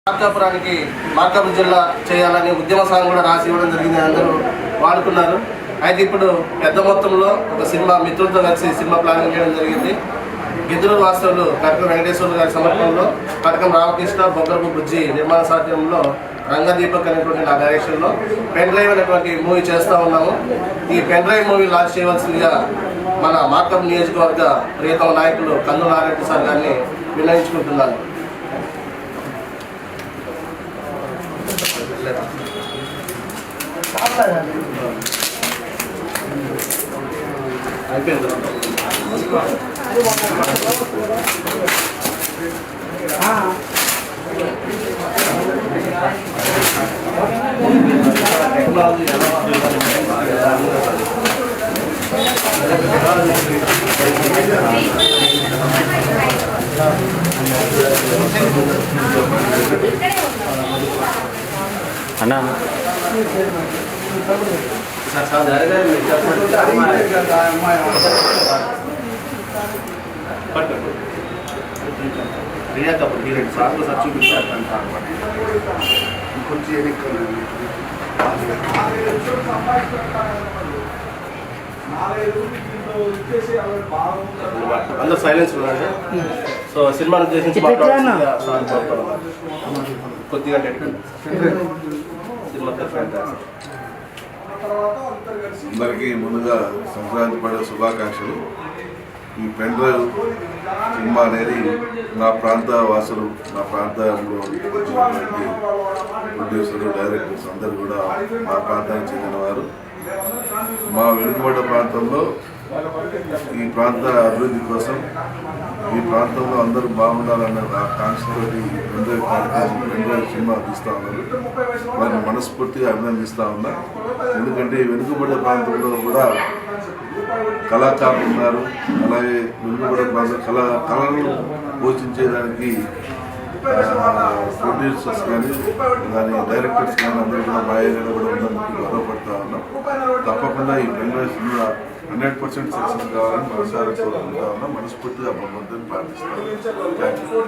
మార్కాపురానికి మార్కాపురం జిల్లా చేయాలని ఉద్యమ సాంగ్ కూడా రాసి ఇవ్వడం జరిగింది. అందరూ వాడుకున్నారు. అయితే ఇప్పుడు పెద్ద మొత్తంలో ఒక సినిమా మిత్రులతో కలిసి సినిమా ప్లానింగ్ చేయడం జరిగింది. గిద్దలూరు వాస్తవులు కటకం వెంకటేశ్వర గారి సమర్పణలో కటకం రామకృష్ణ బొగ్గరపు బుజ్జి నిర్మాణ సాధ్యంలో రంగదీపక్ అనేటువంటి నా డైరెక్షన్లో పెన్ డ్రైవ్ అనేటువంటి మూవీ చేస్తూ ఉన్నాము. ఈ పెన్ డ్రైవ్ మూవీ లాంచ్ చేయవలసిందిగా మన మార్కాపురం నియోజకవర్గ ప్రియతమ నాయకులు కన్ను నారాయణ సార్ గారిని విన్నవించుకుంటున్నాను. అయిపోయింది. టెక్నాలజీ అన్నా ప్రియా కపూర్ ఈ 2 సార్లు సార్ చూపించారు. అందరూ సైలెన్స్ ఉన్నారు. సో సినిమాను ఉద్దేశించి కొద్దిగా అందరికీ ముందుగా సంక్రాంతి పండుగ శుభాకాంక్షలు. ఈ పెన్ డ్రైవ్ సినిమా అనేది నా ప్రాంత వాసులు, నా ప్రాంతంలో ప్రొడ్యూసర్లు, డైరెక్టర్స్ అందరూ కూడా మా ప్రాంతానికి చెందినవారు. మా వెనుకబడ్డ ప్రాంతంలో ఈ ప్రాంత అభివృద్ధి కోసం ఈ ప్రాంతంలో అందరూ బాగుండాలన్న కాంక్షతో పెన్ డ్రైవ్ సినిమా తీస్తూ ఉన్నారు. వారిని మనస్ఫూర్తిగా అభినందిస్తూ ఉన్నా. ఎందుకంటే వెనుకబడ్డ ప్రాంతంలో కూడా కళాకారులు ఉన్నారు. అలాగే వెనుకబడ్డ ప్రాంత కళను పోషించేదానికి ప్రొడ్యూసర్స్ కానీ దాని డైరెక్టర్స్ కానీ అందరూ కూడా బాగా కూడా ఉన్నందుకు గౌరవపడుతూ ఉన్నాం. తప్పకుండా ఈ పెన్ డ్రైవ్ సినిమా 100% సక్సెస్ కావాలని మనసారా కోరుకుంటా ఉన్నాం. మనస్ఫూర్తిగా భగవంతుని ప్రార్థిస్తాం. Thank you.